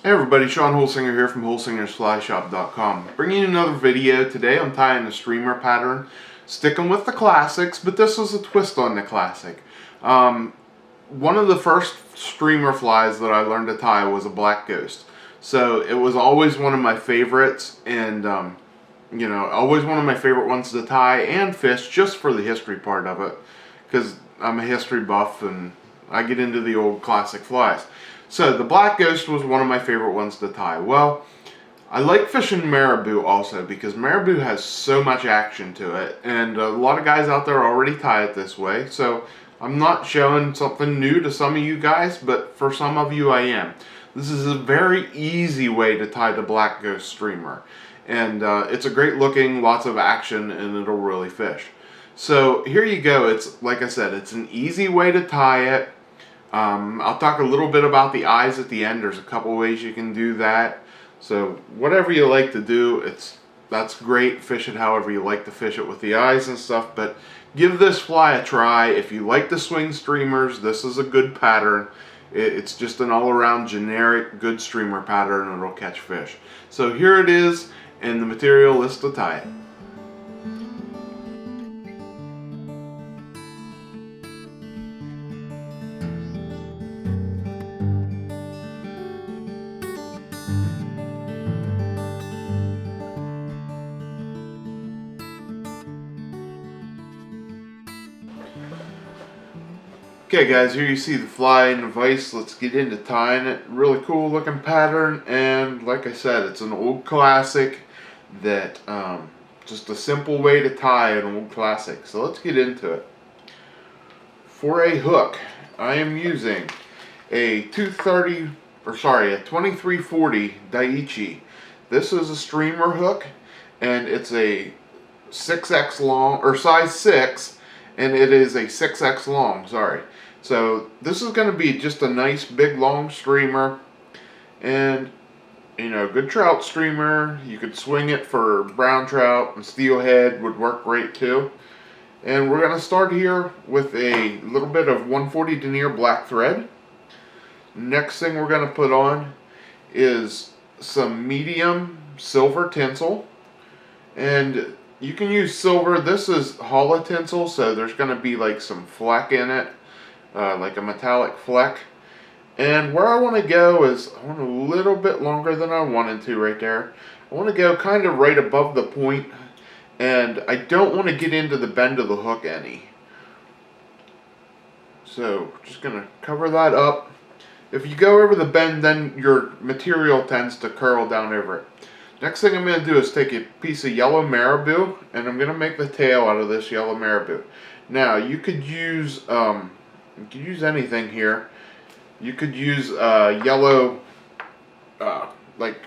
Hey everybody, Sean Holsinger here from HolsingersFlyShop.com. Bringing you another video. Today I'm tying a streamer pattern, sticking with the classics, but this is a twist on the classic. One of the first streamer flies that I learned to tie was a black ghost. So it was always one of my favorites, and always one of my favorite ones to tie and fish, just for the history part of it, because I'm a history buff and I get into the old classic flies. So the black ghost was one of my favorite ones to tie. Well, I like fishing Marabou also because Marabou has so much action to it, and a lot of guys out there already tie it this way. So I'm not showing something new to some of you guys, but for some of you I am. This is a very easy way to tie the black ghost streamer, and it's a great looking, lots of action, and it'll really fish. So here you go. It's like I said, it's an easy way to tie it. I'll talk a little bit about the eyes at the end. There's a couple ways you can do that. So whatever you like to do, that's great. Fish it however you like to fish it with the eyes and stuff. But give this fly a try. If you like the swing streamers, this is a good pattern. It's just an all-around generic good streamer pattern, and it'll catch fish. So here it is, and the material is to tie it. Okay guys, here you see the fly in the vise. Let's get into tying it. Really cool looking pattern, and like I said, it's an old classic that just a simple way to tie an old classic. So let's get into it. For a hook, I am using a 2340 Daiichi. This is a streamer hook, and it's a 6x long, or size 6, and it is a 6x long, sorry. So this is going to be just a nice big long streamer, and good trout streamer. You could swing it for brown trout, and steelhead would work great too. And we're going to start here with a little bit of 140 Denier black thread. Next thing we're going to put on is some medium silver tinsel, and you can use silver. This is Holo tinsel, so there's going to be like some fleck in it, like a metallic fleck. And where I want to go is, I want a little bit longer than I wanted to right there. I want to go kind of right above the point, and I don't want to get into the bend of the hook any. So just going to cover that up. If you go over the bend, then your material tends to curl down over it. Next thing I'm going to do is take a piece of yellow Marabou, and I'm going to make the tail out of this yellow Marabou. Now you could use anything here. You could use yellow, like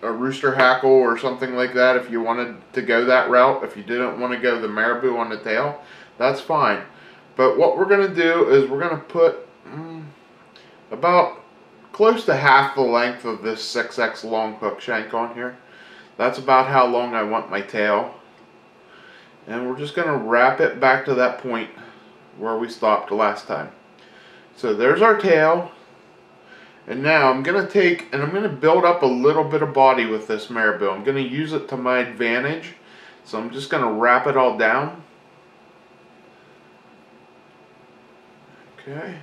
a rooster hackle or something like that if you wanted to go that route. If you didn't want to go the Marabou on the tail, that's fine. But what we're going to do is we're going to put about close to half the length of this 6x long hook shank on here. That's about how long I want my tail. And we're just going to wrap it back to that point where we stopped last time. So there's our tail. And now I'm going to take, and I'm going to build up a little bit of body with this Marabou. I'm going to use it to my advantage. So I'm just going to wrap it all down. Okay.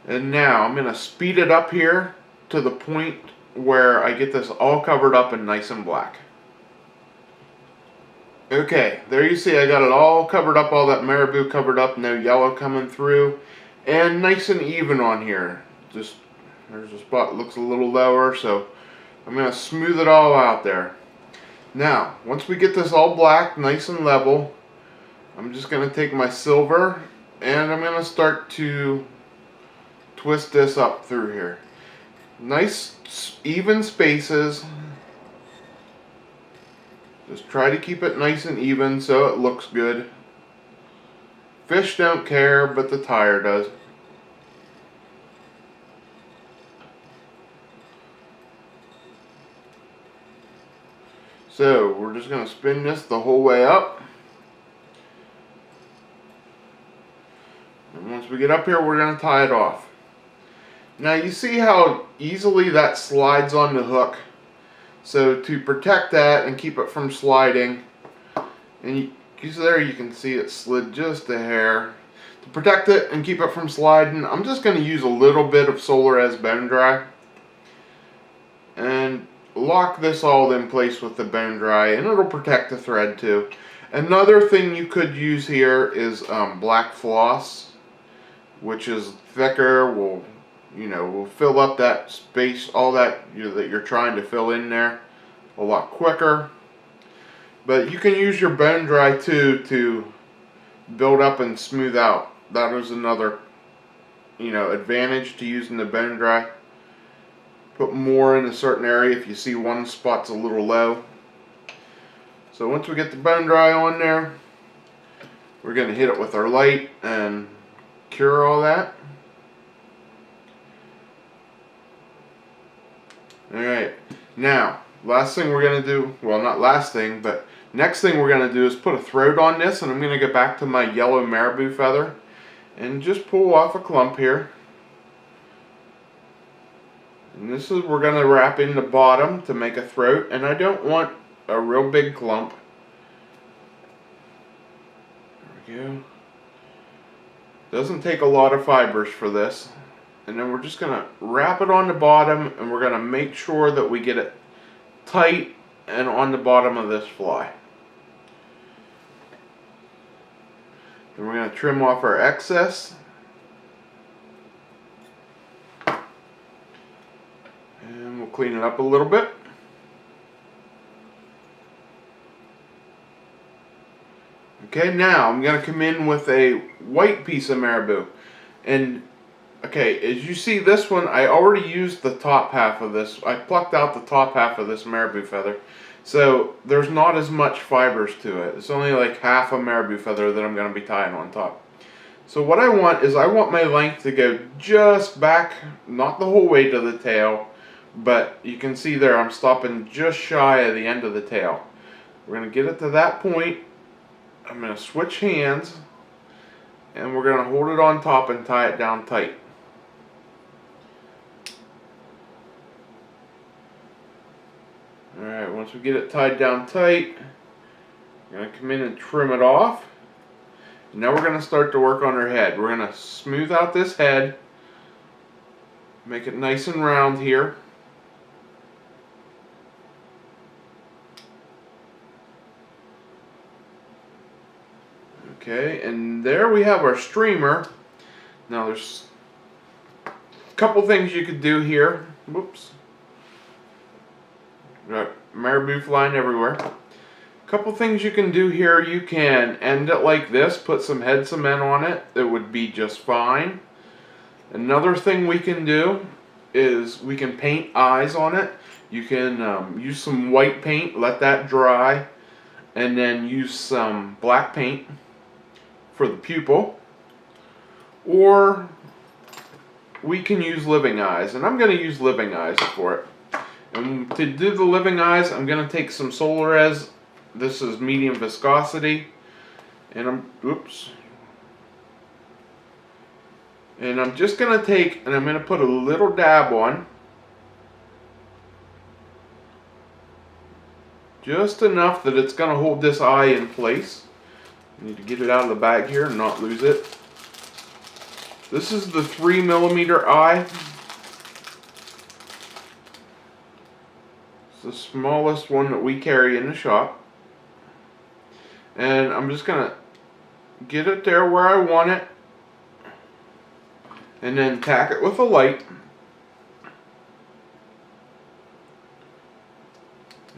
And now I'm going to speed it up here to the point where I get this all covered up and nice and black. Okay, there you see I got it all covered up, all that Marabou covered up, no yellow coming through, and nice and even on here. Just, there's a spot that looks a little lower, so I'm going to smooth it all out there. Now, once we get this all black, nice and level, I'm just going to take my silver, and I'm going to start to twist this up through here. Nice even spaces. Just try to keep it nice and even so it looks good. Fish don't care, but the tire does. So we're just going to spin this the whole way up. And once we get up here, we're going to tie it off. Now you see how easily that slides on the hook. So to protect that and keep it from sliding, and there you can see it slid just a hair. To protect it and keep it from sliding, I'm just going to use a little bit of Solarez Bone Dry and lock this all in place with the Bone Dry, and it'll protect the thread too. Another thing you could use here is black floss, which is thicker, will fill up that space, all that that you're trying to fill in there a lot quicker. But you can use your Bone Dry too to build up and smooth out. That is another advantage to using the Bone Dry. Put more in a certain area if you see one spot's a little low. So once we get the Bone Dry on there, we're going to hit it with our light and cure all that. Alright, now last thing we're going to do, well, not last thing, but next thing we're going to do is put a throat on this, and I'm going to go back to my yellow Marabou feather and just pull off a clump here. And this is, we're going to wrap in the bottom to make a throat, and I don't want a real big clump. There we go. Doesn't take a lot of fibers for this. And then we're just going to wrap it on the bottom, and we're going to make sure that we get it tight and on the bottom of this fly. Then we're going to trim off our excess. And we'll clean it up a little bit. Okay, now I'm going to come in with a white piece of Marabou. And okay, as you see this one, I already used the top half of this. I plucked out the top half of this Marabou feather. So there's not as much fibers to it. It's only like half a Marabou feather that I'm going to be tying on top. So what I want is, I want my length to go just back, not the whole way to the tail, but you can see there I'm stopping just shy of the end of the tail. We're going to get it to that point. I'm going to switch hands, and we're going to hold it on top and tie it down tight. Alright, once we get it tied down tight, we're going to come in and trim it off. Now we're going to start to work on our head. We're going to smooth out this head, make it nice and round here. Okay, and there we have our streamer. Now there's a couple things you could do here. Whoops. Got Marabou flying everywhere. A couple things you can do here. You can end it like this, put some head cement on it. It would be just fine. Another thing we can do is we can paint eyes on it. You can use some white paint, let that dry, and then use some black paint for the pupil. Or we can use living eyes, and I'm going to use living eyes for it. And to do the living eyes, I'm going to take some Solarez. This is medium viscosity, and I'm just going to take, and I'm going to put a little dab on, just enough that it's going to hold this eye in place. I need to get it out of the bag here and not lose it. This is the 3mm eye. It's the smallest one that we carry in the shop. And I'm just going to get it there where I want it, and then tack it with a light.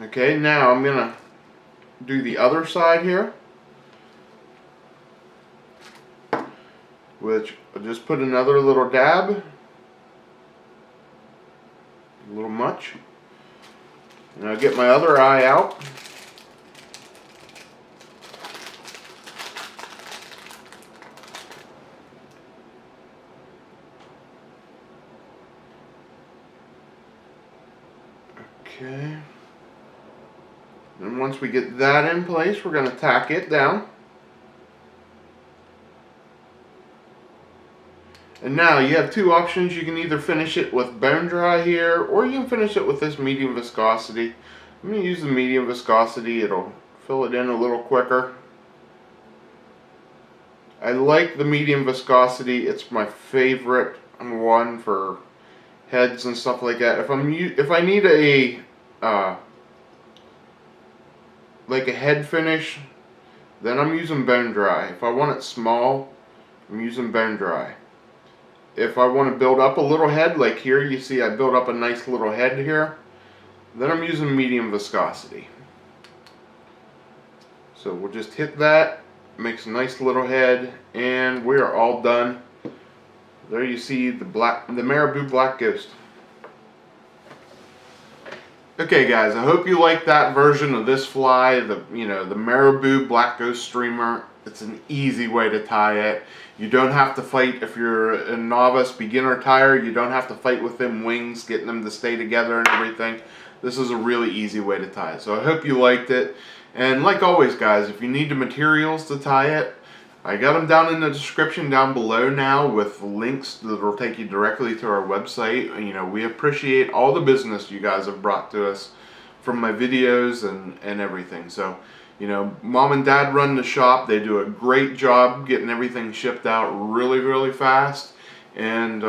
Okay, now I'm going to do the other side here, which I'll just put another little dab, a little much, and I'll get my other eye out. Okay. And once we get that in place, we're going to tack it down. And now you have two options. You can either finish it with bone dry here, or you can finish it with this medium viscosity. I'm going to use the medium viscosity. It'll fill it in a little quicker. I like the medium viscosity. It's my favorite one for heads and stuff like that. If I need a like a head finish, then I'm using bone dry. If I want it small, I'm using bone dry. If I want to build up a little head, like here you see I built up a nice little head here, then I'm using medium viscosity. So we'll just hit that, makes a nice little head, and we are all done. There you see the Marabou Black Ghost. Okay guys, I hope you like that version of this fly, the Marabou Black Ghost streamer. It's an easy way to tie it. You don't have to fight if you're a novice, beginner tyer. You don't have to fight with them wings, getting them to stay together and everything. This is a really easy way to tie it. So I hope you liked it. And like always guys, if you need the materials to tie it, I got them down in the description down below now with links that will take you directly to our website. You know, we appreciate all the business you guys have brought to us from my videos and everything. So, you know, Mom and Dad run the shop. They do a great job getting everything shipped out really, really fast. And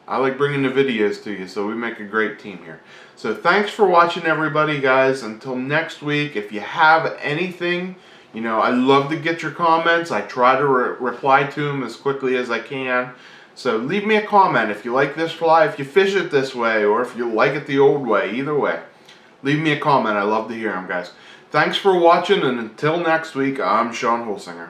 I like bringing the videos to you, so we make a great team here. So thanks for watching everybody guys. Until next week, if you have anything, you know, I love to get your comments. I try to reply to them as quickly as I can. So leave me a comment if you like this fly, if you fish it this way, or if you like it the old way. Either way, leave me a comment. I love to hear them, guys. Thanks for watching, and until next week, I'm Sean Holsinger.